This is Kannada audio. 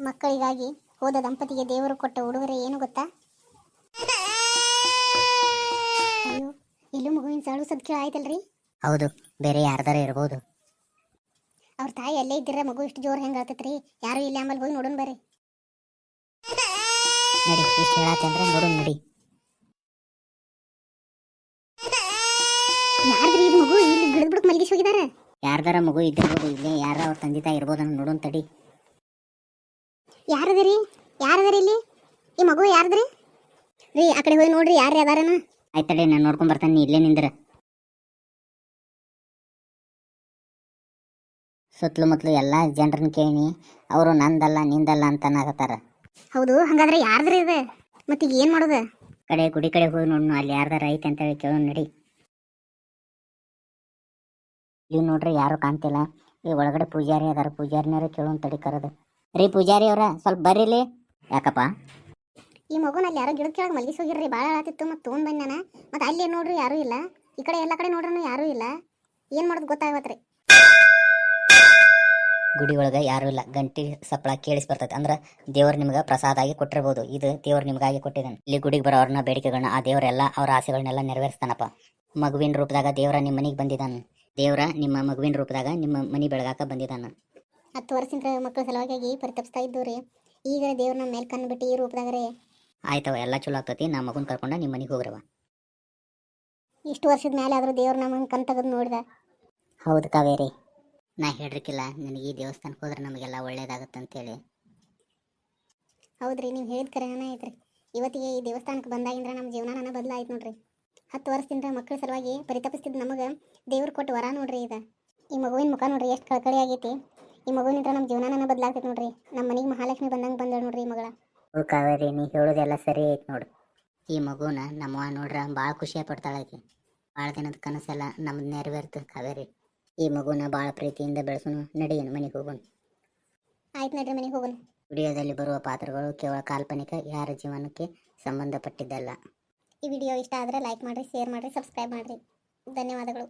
ಮಕ್ಕಳಿಗಾಗಿ ಹೋದ ದಂಪತಿಗೆ ದೇವರು ಕೊಟ್ಟ ಉಡುಗೊರೆ ಏನು ಗೊತ್ತಾ? ಅಯ್ಯೋ, ಎಲ್ಲೂ ಮಗುವಿನ ಸಾಳು ಸದ್ ಕೇಳ ಆಯ್ತಲ್ರಿ. ಹೌದು, ಬೇರೆ ಯಾರ್ದಾರ ಇರ್ಬೋದು. ಅವ್ರ ತಾಯಿ ಅಲ್ಲೇ ಇದ್ದೀರ ಮಗು ಇಷ್ಟು ಜೋರ್ ಹೆಂಗೆ ಆತತ್ರಿ? ಯಾರು ಇಲ್ಲ ಆಮೇಲೆ ಹೋಗಿ ನೋಡೋಣ ಬರ್ರಿ. ನಡಿ, ಇಷ್ಟು ಹೇಳತ್ತಂದ್ರೆ ನೋಡೋಣ ನಡಿ. ಯಾರ್ದ್ರಿ ಇದು ಮಗು? ಇಲ್ಲಿ ಗಿಡದ ಬಿಡಕ್ ಮಲಗಿಸಿ ಹೋಗಿದಾರ. ಯಾರ್ದಾರ ಮಗು ಇದ್ದಿರ್ಬೋದು, ಇಲ್ಲೇ ಯಾರ ಅವ್ರ ತಂದೆ ತಾಯಿ ಇರ್ಬೋದು, ನೋಡೋಣ ತಡಿ. ಯಾರದರಿ? ಯಾರದರಿ ಇಲ್ಲಿ? ಈ ಮಗು ಯಾರದ್ರಿ? ರೀ ಆ ಕಡೆ ಹೋಗಿ ನೋಡ್ರಿ ಯಾರು ಅದಾರನ. ಆಯ್ತಡಿ, ನಾನು ನೋಡ್ಕೊಂಡ್ ಬರ್ತಾನೆ, ಇಲ್ಲೇ ನಿಂದ್ರ. ಸುತ್ತಲೂ ಮುತ್ತಲು ಎಲ್ಲ ಜನರನ್ನ ಕೇಳಿ ಅವರು ನಂದಲ್ಲ ನಿಂದಲ್ಲ ಅಂತ ಅನ್ನಕತ್ತಾರ. ಹೌದು, ಹಂಗಾದ್ರೆ ಯಾರ್ದ್ರಿ ಇದೆ? ಮತ್ತೀಗ ಏನ್ ಮಾಡೋದು? ಕಡೆ ಗುಡಿ ಕಡೆ ಹೋಗಿ ನೋಡ್ನು, ಅಲ್ಲಿ ಯಾರ್ದಾರ ಐತೆ ಅಂತ ಹೇಳಿ ಕೇಳೋಣ ನಡಿ. ಇಲ್ಲಿ ನೋಡ್ರಿ ಯಾರು ಕಾಣ್ತಿಲ್ಲ. ಈ ಒಳಗಡೆ ಪೂಜಾರಿ ಅದಾರ, ಪೂಜಾರಿನಾರ ಕೇಳೋಣ ತಡಿ ಕರೆದು. ರೀ ಪೂಜಾರಿ ಅವ್ರ, ಸ್ವಲ್ಪ ಬರ್ರಿಲಿ. ಯಾಕಪ್ಪ? ಈ ಮಗುನಲ್ಲಿ ಯಾರೋ ಗಿಡದ ಕೆಳಗೆ ಮಲಗಿಸಿ ಹೋಗಿರ್ರಿ, ಭಾಳ ಆತಿತ್ತು. ಮತ್ತೆ ತೊಗೊಂಡ್ ಬಂದಾನ. ಮತ್ತೆ ಅಲ್ಲಿ ನೋಡ್ರಿ ಯಾರೂ ಇಲ್ಲ, ಈ ಕಡೆ ಎಲ್ಲ ಕಡೆ ನೋಡ್ರೂ ಯಾರೂ ಇಲ್ಲ. ಏನ್ ಮಾಡೋದು ಗೊತ್ತಾಗತ್ರಿ. ಗುಡಿ ಒಳಗೆ ಯಾರೂ ಇಲ್ಲ, ಗಂಟಿ ಸಪ್ಪಳ ಕೇಳಿಸ್ ಬರ್ತೈತೆ. ಅಂದ್ರೆ ದೇವ್ರು ನಿಮ್ಗೆ ಪ್ರಸಾದ ಆಗಿ ಕೊಟ್ಟಿರ್ಬೋದು. ಇದು ದೇವ್ರು ನಿಮ್ಗಾಗಿ ಕೊಟ್ಟಿದ್ದಾನೆ. ಇಲ್ಲಿ ಗುಡಿಗೆ ಬರೋರ್ನ ಬೇಡಿಕೆಗಳನ್ನ ಆ ದೇವರೆಲ್ಲ ಅವ್ರ ಆಸೆಗಳನ್ನೆಲ್ಲ ನೆರವೇರಿಸ್ತಾನಪ್ಪ. ಮಗುವಿನ ರೂಪದಾಗ ದೇವರ ನಿಮ್ಮ ಮನೆಗೆ ಬಂದಿದ್ದಾನೆ. ದೇವರ ನಿಮ್ಮ ಮಗುವಿನ ರೂಪದಾಗ ನಿಮ್ಮ ಮನೆ ಬೆಳಗಾಕ ಬಂದಿದ್ದಾನ. 10 ವರ್ಷದಿಂದ ಮಕ್ಕಳ ಸಲುವಾಗಿ ಪರಿತಪಿಸ್ತಾ ಇದ್ದು ರೀ. ಈಗ ದೇವ್ರ ನಮ್ಮ ಮೇಲೆ ಕಣ್ಣು ಬಿಟ್ಟು ಈ ರೂಪದಾಗ ರೀ. ಆಯ್ತವ, ಎಲ್ಲ ಚಲೋ ಆಗ್ತತಿ. ನಾ ಮಗುನ ಕರ್ಕೊಂಡ ನಿಮ್ಮ ಮನೆಗೆ ಹೋಗ್ರವ. ಇಷ್ಟು ವರ್ಷದ ಮೇಲೆ ಆದರೂ ದೇವ್ರ ನಮ್ಮನ್ನು ಕಣ್ ತೆಗೆದು ನೋಡಿದ. ಹೌದು ಕಾವೇರಿ, ನಾ ಹೇಳ್ರಿಕಿಲ್ಲ ನನಗೆ ಈ ದೇವಸ್ಥಾನಕ್ಕೆ ಹೋದ್ರೆ ನಮಗೆಲ್ಲ ಒಳ್ಳೇದಾಗತ್ತೆ ಅಂತೇಳಿ. ಹೌದ್ರಿ, ನೀವು ಹೇಳಿದ ಕರೆನೇ ಐತ್ರಿ. ಇವತ್ತಿಗೆ ಈ ದೇವಸ್ಥಾನಕ್ಕೆ ಬಂದಾಗಿಂದ್ರೆ ನಮ್ಮ ಜೀವನ ಬದಲಾಯ್ತು ನೋಡ್ರಿ. 10 ವರ್ಷದಿಂದ ಮಕ್ಕಳ ಸಲುವಾಗಿ ಪರಿತಪಿಸ್ತಿದ್ದು ನಮಗೆ ದೇವ್ರು ಕೊಟ್ಟು ವರ ನೋಡ್ರಿ. ಈಗ ಈ ಮಗುವಿನ ಮುಖ ನೋಡ್ರಿ ಎಷ್ಟು ಕಳಕಳಿ ಆಗೈತಿ. ಈ ಮಗುವಿನಿಂದ ನಮ್ಮ ಜೀವನ ಬದಲಾಗ್ತೈತೆ ನೋಡ್ರಿ. ನಮ್ಮ ಮನೆಗೆ ಮಹಾಲಕ್ಷ್ಮಿ ಬಂದಂಗೆ ಬಂದ ನೋಡ್ರಿ ಈ ಮಗಳ. ಕಾವೇರಿ, ನೀ ಹೇಳೋದೆಲ್ಲ ಸರಿ ಐತೆ ನೋಡು. ಈ ಮಗುನ ನಮ್ಮವ್ವ ನೋಡ್ರ ಭಾಳ ಖುಷಿಯ ಪಡ್ತಾಳಾಕಿ. ಭಾಳ ದಿನದ ಕನಸೆಲ್ಲ ನಮ್ದು ನೆರವೇರ್ತು ಕಾವೇರಿ. ಈ ಮಗುನ ಭಾಳ ಪ್ರೀತಿಯಿಂದ ಬೆಳೆಸೋಣ. ನಡಿಯನ್ ಮನೆಗೆ ಹೋಗೋಣ. ಆಯ್ತು ನಡ್ರಿ, ಮನೆಗೆ ಹೋಗೋಣ. ವಿಡಿಯೋದಲ್ಲಿ ಬರುವ ಪಾತ್ರಗಳು ಕೇವಲ ಕಾಲ್ಪನಿಕ, ಯಾರ ಜೀವನಕ್ಕೆ ಸಂಬಂಧಪಟ್ಟಿದ್ದಲ್ಲ. ಈ ವಿಡಿಯೋ ಇಷ್ಟ ಆದರೆ ಲೈಕ್ ಮಾಡಿರಿ, ಶೇರ್ ಮಾಡಿರಿ, ಸಬ್ಸ್ಕ್ರೈಬ್ ಮಾಡಿರಿ. ಧನ್ಯವಾದಗಳು.